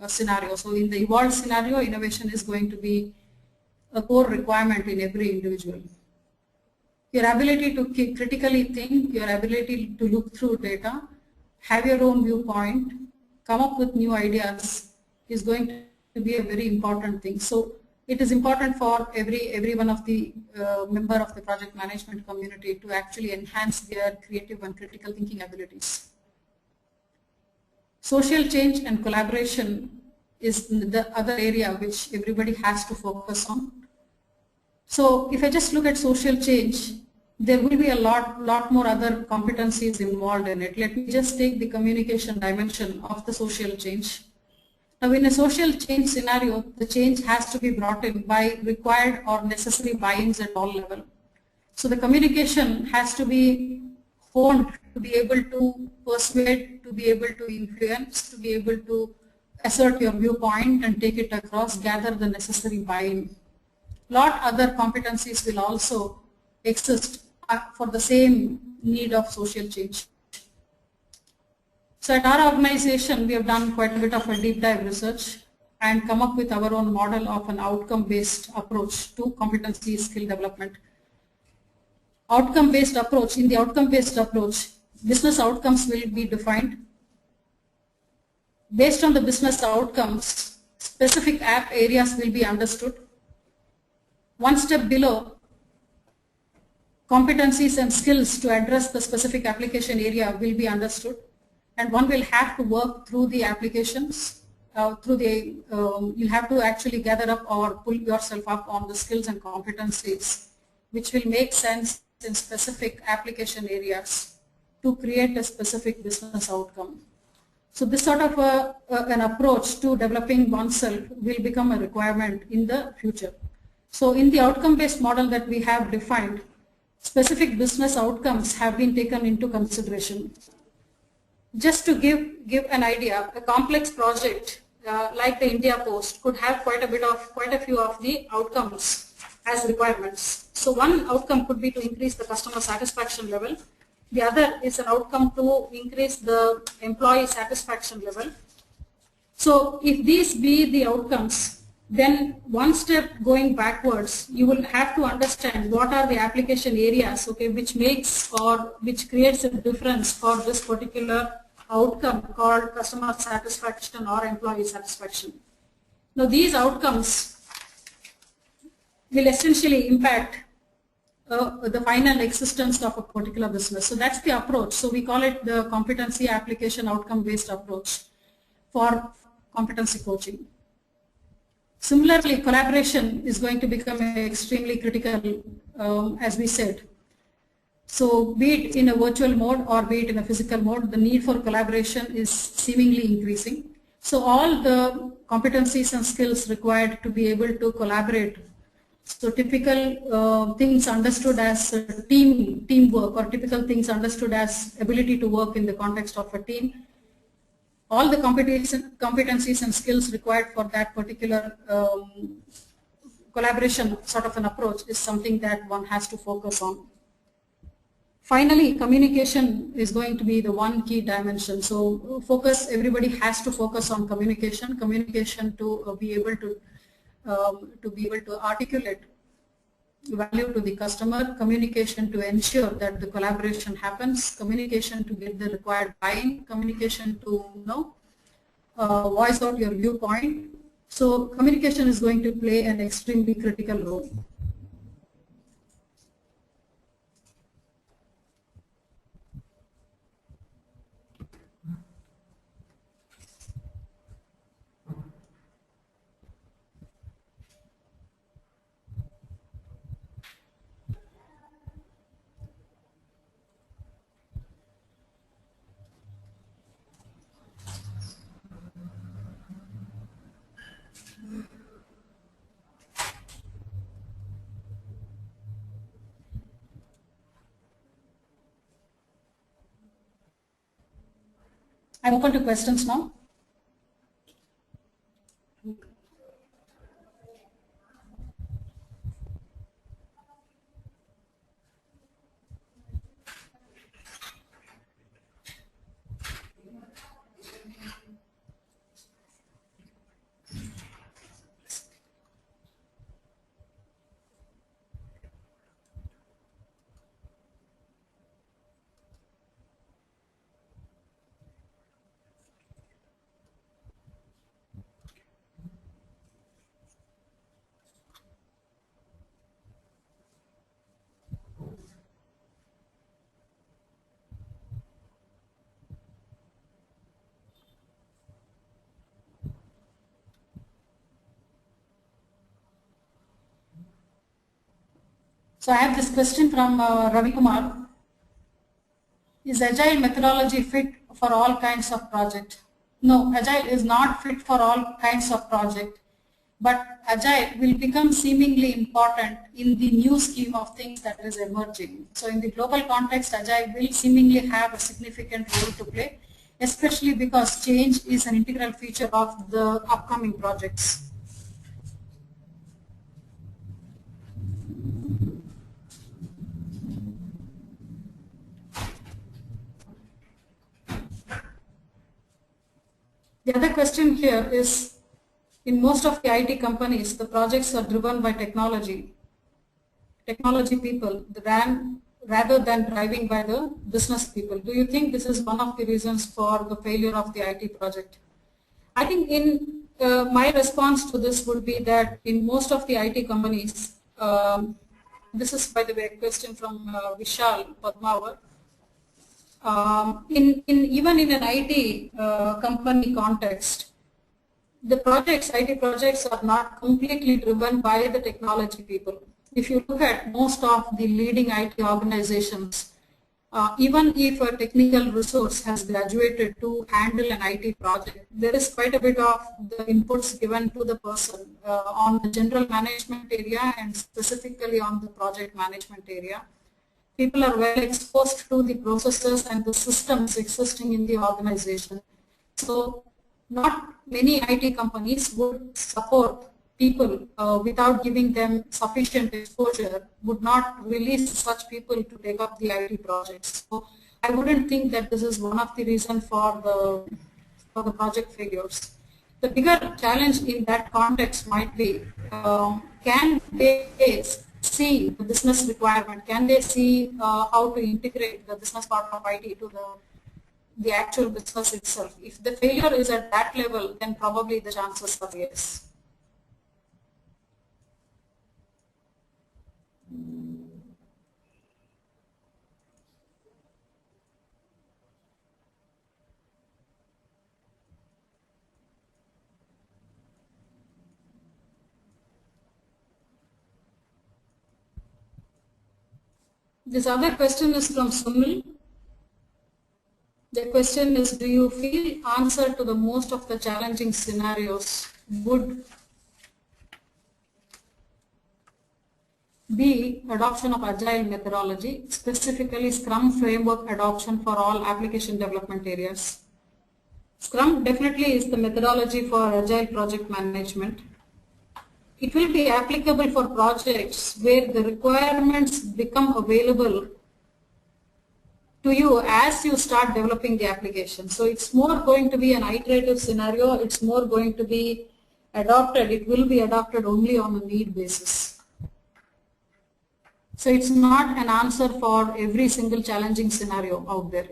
B: scenario. So in the evolved scenario, innovation is going to be a core requirement in every individual. Your ability to critically think, your ability to look through data, have your own viewpoint, come up with new ideas is going to be a very important thing. So it is important for every one of the member of the project management community to actually enhance their creative and critical thinking abilities. Social change and collaboration is the other area which everybody has to focus on. So if I just look at social change, there will be a lot more other competencies involved in it. Let me just take the communication dimension of the social change. Now in a social change scenario, the change has to be brought in by required or necessary buy-ins at all levels. So the communication has to be honed to be able to persuade, to be able to influence, to be able to assert your viewpoint and take it across, gather the necessary buy-in. Lot other competencies will also exist for the same need of social change. So at our organization, we have done quite a bit of a deep dive research and come up with our own model of an outcome-based approach to competency skill development. Outcome-based approach, in the outcome-based approach, business outcomes will be defined. Based on the business outcomes, specific app areas will be understood. One step below, competencies and skills to address the specific application area will be understood, and one will have to work through the applications, you'll have to actually gather up or pull yourself up on the skills and competencies which will make sense in specific application areas to create a specific business outcome. So this sort of an approach to developing oneself will become a requirement in the future. So in the outcome-based model that we have defined, specific business outcomes have been taken into consideration. Just to give an idea, a complex project like the India Post could have quite a few of the outcomes as requirements. So one outcome could be to increase the customer satisfaction level. The other is an outcome to increase the employee satisfaction level. So if these be the outcomes, then one step going backwards, you will have to understand what are the application areas, okay, which makes or which creates a difference for this particular outcome called customer satisfaction or employee satisfaction. Now these outcomes will essentially impact the final existence of a particular business. So that's the approach. So we call it the competency application outcome based approach for competency coaching. Similarly, collaboration is going to become extremely critical, as we said. So be it in a virtual mode or be it in a physical mode, the need for collaboration is seemingly increasing. So all the competencies and skills required to be able to collaborate. So typical things understood as teamwork, or typical things understood as ability to work in the context of a team. All the competencies and skills required for that particular collaboration sort of an approach is something that one has to focus on. Finally, communication is going to be the one key dimension. So everybody has to focus on communication to be able to articulate value to the customer, communication to ensure that the collaboration happens, communication to get the required buy-in, communication to voice out your viewpoint. So communication is going to play an extremely critical role. I'm open to questions now. So I have this question from Ravi Kumar. Is Agile methodology fit for all kinds of project? No, Agile is not fit for all kinds of project, but Agile will become seemingly important in the new scheme of things that is emerging. So in the global context, Agile will seemingly have a significant role to play, especially because change is an integral feature of the upcoming projects. The other question here is, in most of the IT companies, the projects are driven by technology people rather than driving by the business people. Do you think this is one of the reasons for the failure of the IT project? I think in my response to this would be that in most of the IT companies, this is by the way a question from Vishal Padmavar. Even in an IT company context, the IT projects are not completely driven by the technology people. If you look at most of the leading IT organizations, even if a technical resource has graduated to handle an IT project, there is quite a bit of the inputs given to the person on the general management area and specifically on the project management area. People are well exposed to the processes and the systems existing in the organization. So not many IT companies would support people without giving them sufficient exposure, would not release such people to take up the IT projects. So I wouldn't think that this is one of the reasons for the project failures. The bigger challenge in that context might be, can they see the business requirement? Can they see how to integrate the business part of IT to the actual business itself? If the failure is at that level, then probably the chances are yes. This other question is from Sunil. The question is, do you feel answer to the most of the challenging scenarios would be adoption of Agile methodology, specifically Scrum framework adoption for all application development areas? Scrum definitely is the methodology for Agile project management. It will be applicable for projects where the requirements become available to you as you start developing the application. So it's more going to be an iterative scenario. It's more going to be adopted. It will be adopted only on a need basis. So it's not an answer for every single challenging scenario out there.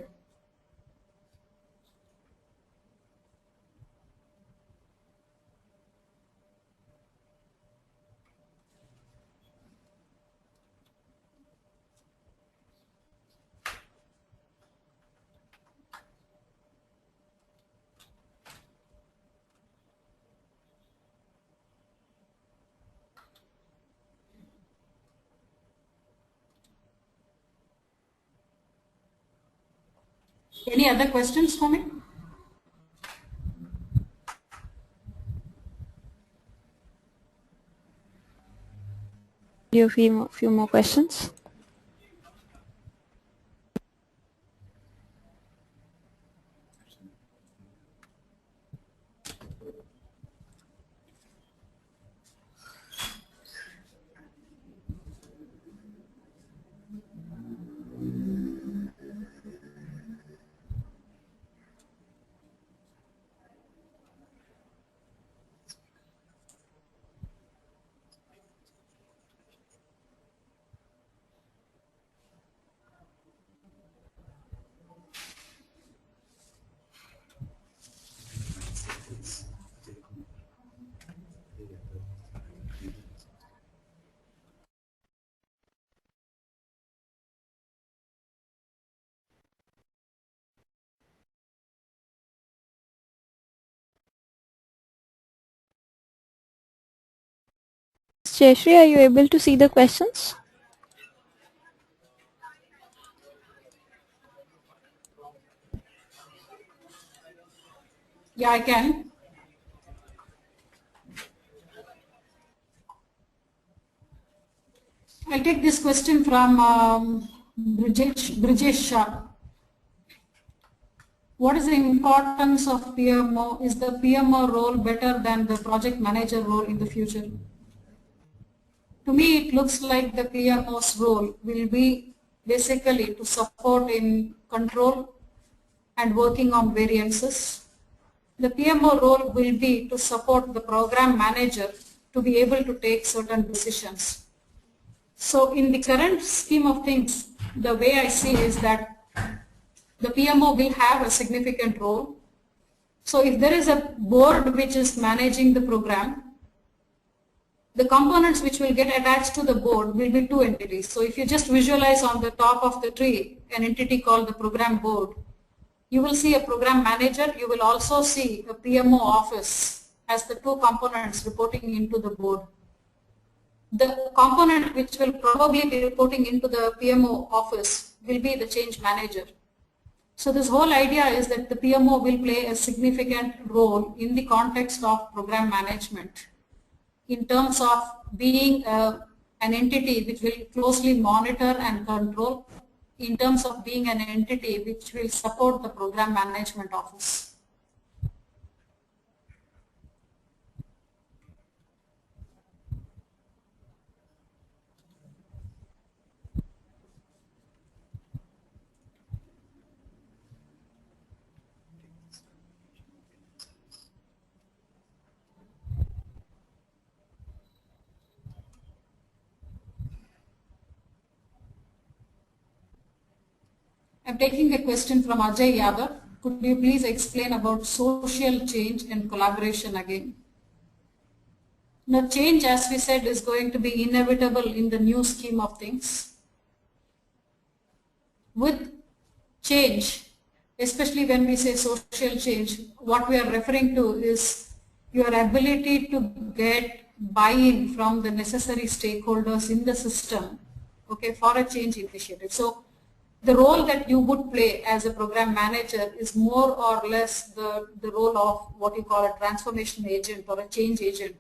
B: Any other questions for me?
A: Do you have a few more questions? Jayashree, are you able to see the questions?
B: Yeah, I can. I'll take this question from Brijesh Shah. What is the importance of PMO? Is the PMO role better than the project manager role in the future? To me, it looks like the PMO's role will be basically to support in control and working on variances. The PMO role will be to support the program manager to be able to take certain decisions. So in the current scheme of things, the way I see is that the PMO will have a significant role. So if there is a board which is managing the program, the components which will get attached to the board will be two entities. So if you just visualize on the top of the tree an entity called the program board, you will see a program manager, you will also see a PMO office as the two components reporting into the board. The component which will probably be reporting into the PMO office will be the change manager. So this whole idea is that the PMO will play a significant role in the context of program management in terms of being an entity which will closely monitor and control, in terms of being an entity which will support the program management office. I'm taking a question from Ajay Yadav. Could you please explain about social change and collaboration again? Now, change, as we said, is going to be inevitable in the new scheme of things. With change, especially when we say social change, what we are referring to is your ability to get buy-in from the necessary stakeholders in the system, okay, for a change initiative. So the role that you would play as a program manager is more or less the role of what you call a transformation agent or a change agent.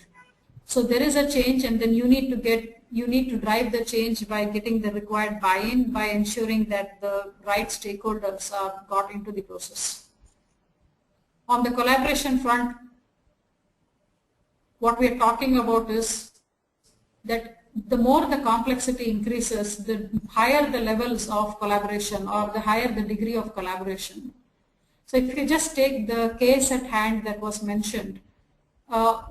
B: So there is a change, and then you need to drive the change by getting the required buy-in, by ensuring that the right stakeholders are got into the process. On the collaboration front, what we are talking about is that the more the complexity increases, the higher the levels of collaboration or the higher the degree of collaboration. So if you just take the case at hand that was mentioned,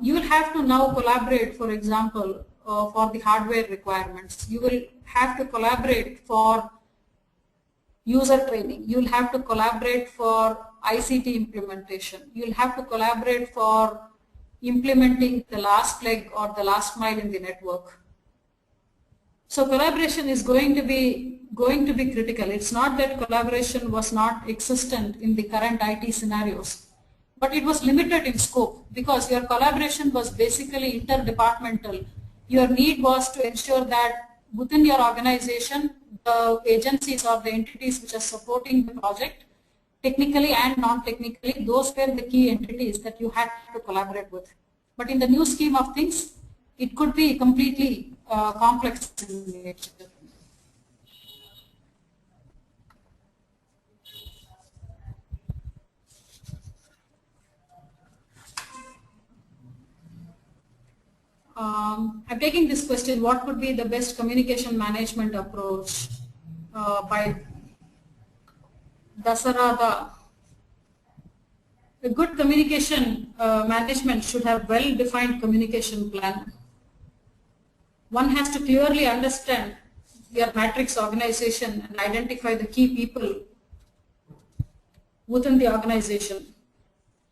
B: you will have to now collaborate, for example, for the hardware requirements. You will have to collaborate for user training. You will have to collaborate for ICT implementation. You will have to collaborate for implementing the last leg or the last mile in the network. So collaboration is going to be critical. It's not that collaboration was not existent in the current IT scenarios, but it was limited in scope because your collaboration was basically interdepartmental. Your need was to ensure that within your organization, the agencies or the entities which are supporting the project, technically and non-technically, those were the key entities that you had to collaborate with. But in the new scheme of things, it could be completely complex in nature. I'm taking this question, what could be the best communication management approach by Dasarada? A good communication management should have well-defined communication plan. One has to clearly understand your matrix organization and identify the key people within the organization.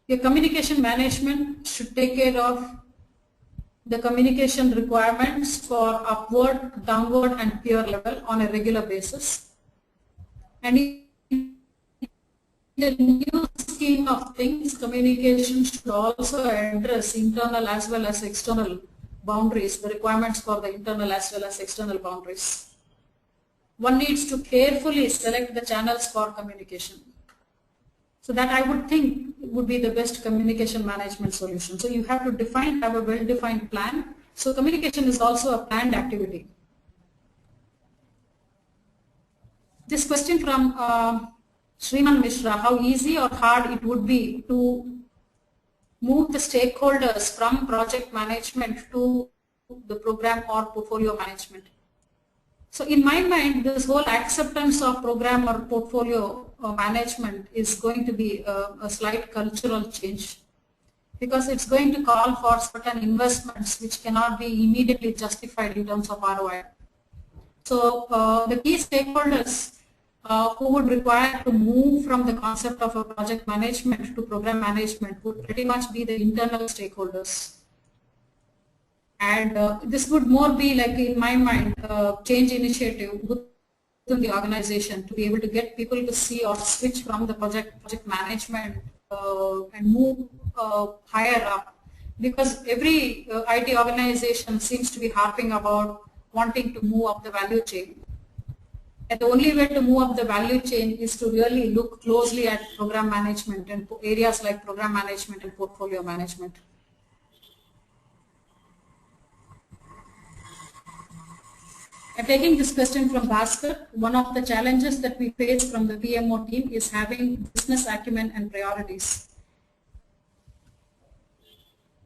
B: Your communication management should take care of the communication requirements for upward, downward and peer level on a regular basis. And in the new scheme of things, communication should also address internal as well as external boundaries, the requirements for the internal as well as external boundaries. One needs to carefully select the channels for communication. So that I would think would be the best communication management solution. So you have to have a well-defined plan. So communication is also a planned activity. This question from Sriman Mishra, how easy or hard it would be to move the stakeholders from project management to the program or portfolio management. So in my mind, this whole acceptance of program or portfolio management is going to be a slight cultural change, because it's going to call for certain investments which cannot be immediately justified in terms of ROI. So the key stakeholders who would require to move from the concept of a project management to program management would pretty much be the internal stakeholders. And this would more be like, in my mind, change initiative within the organization to be able to get people to see or switch from the project management and move higher up. Because every IT organization seems to be harping about wanting to move up the value chain. And the only way to move up the value chain is to really look closely at program management and areas like program management and portfolio management. And taking this question from Bhaskar, one of the challenges that we face from the PMO team is having business acumen and priorities.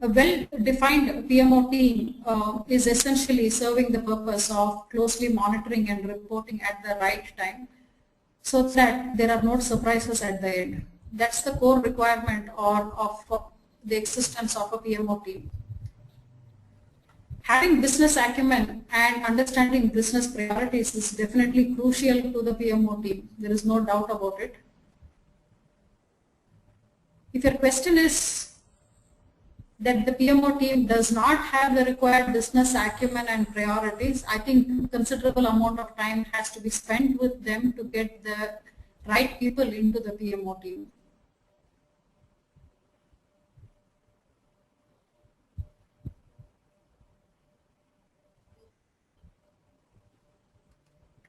B: A well-defined PMO team is essentially serving the purpose of closely monitoring and reporting at the right time so that there are no surprises at the end. That's the core requirement of the existence of a PMO team. Having business acumen and understanding business priorities is definitely crucial to the PMO team. There is no doubt about it. If your question is that the PMO team does not have the required business acumen and priorities, I think considerable amount of time has to be spent with them to get the right people into the PMO team.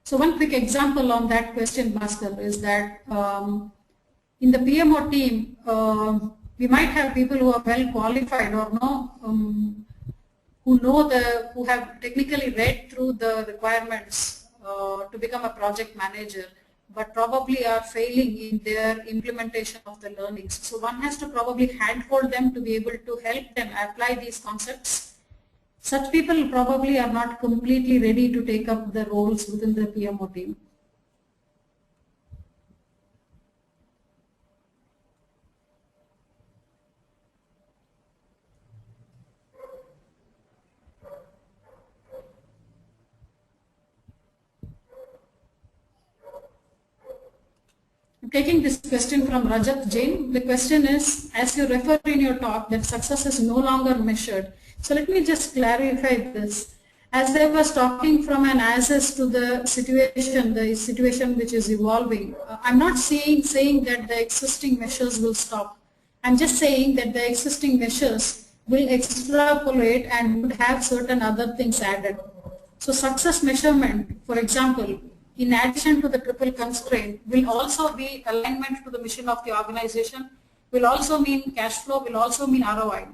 B: So one quick example on that question, Bhaskar, is that in the PMO team, we might have people who are well qualified or who have technically read through the requirements to become a project manager, but probably are failing in their implementation of the learnings. So one has to probably handhold them to be able to help them apply these concepts. Such people probably are not completely ready to take up the roles within the PMO team. Taking this question from Rajat Jain, the question is, as you refer in your talk that success is no longer measured. So let me just clarify this. As I was talking from an as-is to the situation which is evolving, I'm not saying that the existing measures will stop. I'm just saying that the existing measures will extrapolate and would have certain other things added. So success measurement, for example, in addition to the triple constraint, will also be alignment to the mission of the organization, will also mean cash flow, will also mean ROI.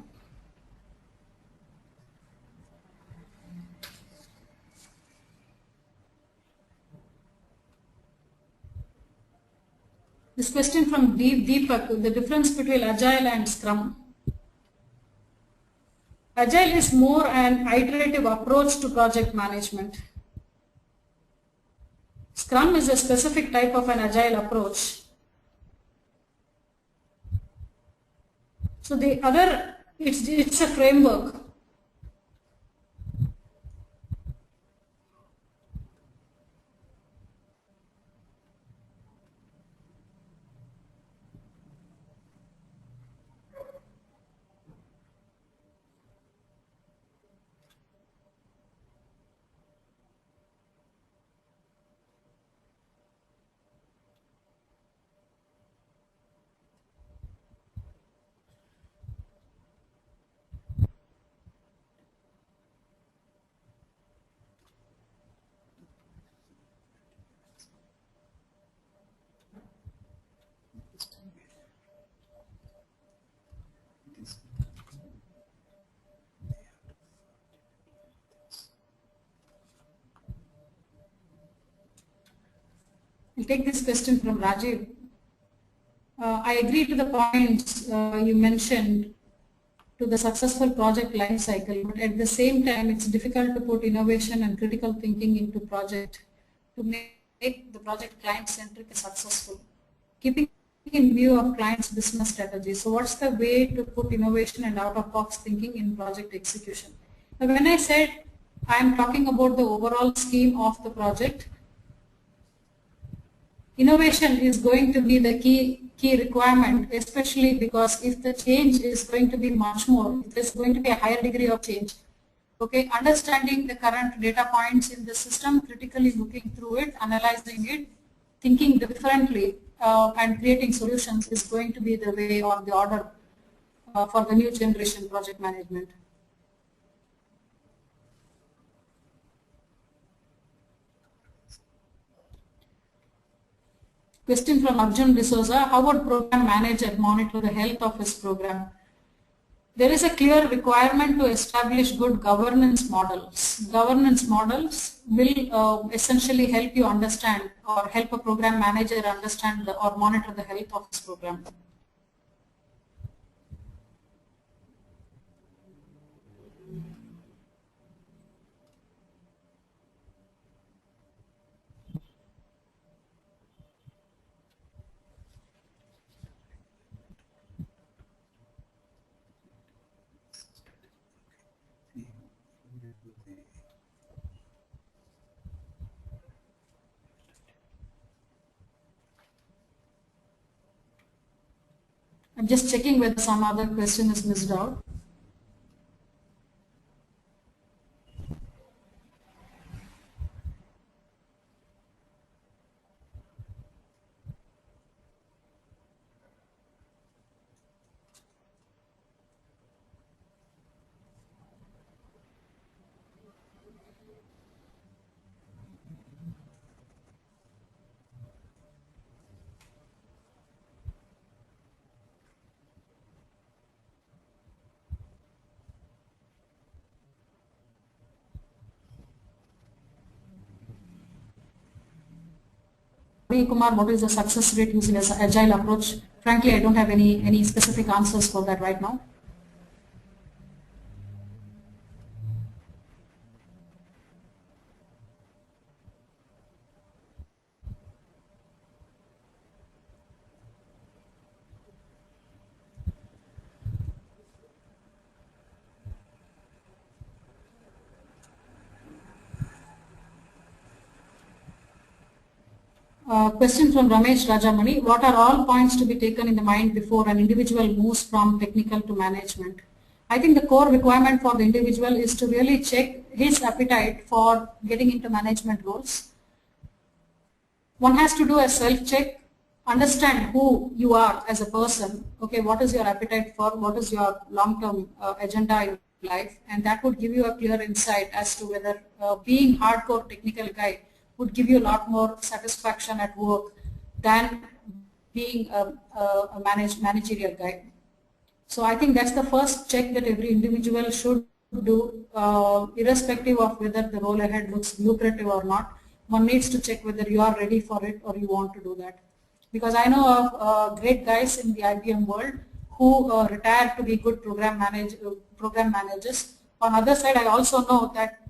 B: This question from Deepak, the difference between Agile and Scrum. Agile is more an iterative approach to project management. Scrum is a specific type of an Agile approach. So the other, it's a framework. take this question from Rajiv. I agree to the points you mentioned to the successful project life cycle, but at the same time, it's difficult to put innovation and critical thinking into project to make the project client-centric and successful, keeping in view of client's business strategy. So what's the way to put innovation and out-of-box thinking in project execution? Now, when I said I'm talking about the overall scheme of the project, innovation is going to be the key requirement, especially because if the change is going to be much more, if there's going to be a higher degree of change, okay, understanding the current data points in the system, critically looking through it, analyzing it, thinking differently, and creating solutions is going to be the way or the order for the new generation project management. Question from Arjun D'Souza: how would program manager monitor the health of his program? There is a clear requirement to establish good governance models. Governance models will essentially help you understand or help a program manager understand or monitor the health of his program. I'm just checking whether some other question is missed out. Kumar, what is the success rate using as an agile approach? Frankly, I don't have any specific answers for that right now. Question from Ramesh Rajamani: what are all points to be taken in the mind before an individual moves from technical to management? I think the core requirement for the individual is to really check his appetite for getting into management roles. One has to do a self-check, understand who you are as a person, okay, what is your appetite for, what is your long-term agenda in life, and that would give you a clear insight as to whether being hardcore technical guy would give you a lot more satisfaction at work than being a managerial guy. So I think that's the first check that every individual should do, irrespective of whether the role ahead looks lucrative or not. One needs to check whether you are ready for it or you want to do that. Because I know of great guys in the IBM world who retired to be good program managers. On the other side, I also know that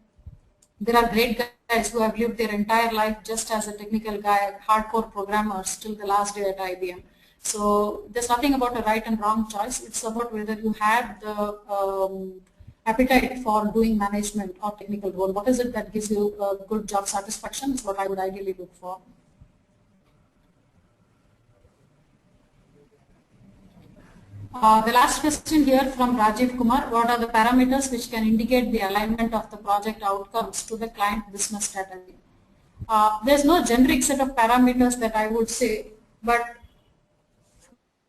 B: there are great guys who have lived their entire life just as a technical guy, hardcore programmers till the last day at IBM. So there's nothing about a right and wrong choice. It's about whether you have the appetite for doing management or technical role. What is it that gives you good job satisfaction is what I would ideally look for. The last question here from Rajiv Kumar: what are the parameters which can indicate the alignment of the project outcomes to the client business strategy? There's no generic set of parameters that I would say, but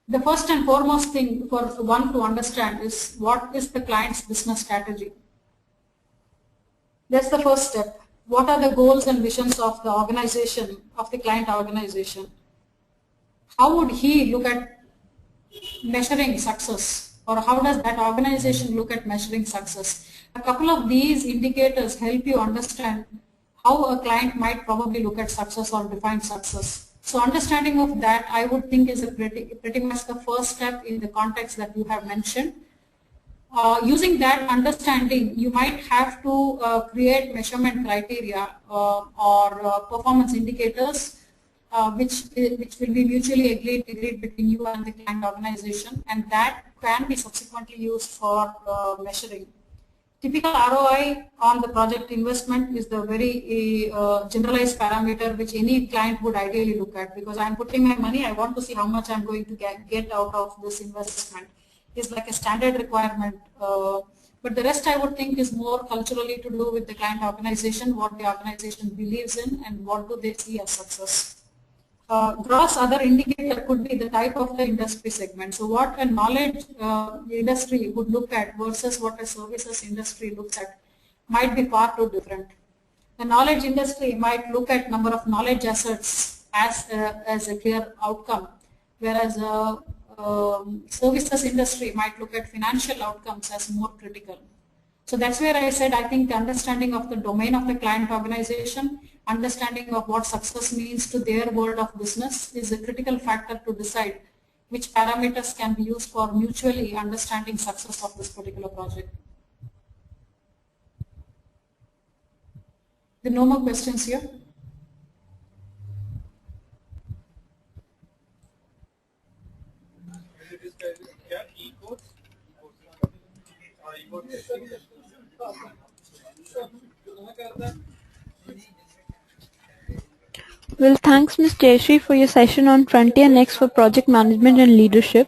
B: the first and foremost thing for one to understand is what is the client's business strategy. That's the first step. What are the goals and visions of the organization, of the client organization? How would he look at measuring success, or how does that organization look at measuring success? A couple of these indicators help you understand how a client might probably look at success or define success. So understanding of that, I would think, is a pretty much the first step in the context that you have mentioned. Using that understanding, you might have to create measurement criteria or performance indicators which will be mutually agreed between you and the client organization, and that can be subsequently used for measuring. Typical ROI on the project investment is the very generalized parameter which any client would ideally look at, because I'm putting my money, I want to see how much I'm going to get out of this investment. Is like a standard requirement, but the rest I would think is more culturally to do with the client organization, what the organization believes in and what do they see as success. Gross other indicator could be the type of the industry segment. So what a knowledge industry would look at versus what a services industry looks at might be far too different. The knowledge industry might look at number of knowledge assets as a clear outcome, whereas services industry might look at financial outcomes as more critical. So that's where I said I think the understanding of the domain of the client organization, understanding of what success means to their world of business is a critical factor to decide which parameters can be used for mutually understanding success of this particular project. There are no more questions here?
A: Well, thanks Ms. Jayashree for your session on Frontier Next for Project Management and Leadership.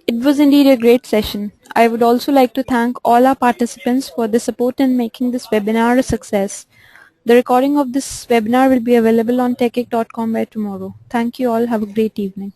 A: It was indeed a great session. I would also like to thank all our participants for the support in making this webinar a success. The recording of this webinar will be available on techgeek.com by tomorrow. Thank you all. Have a great evening.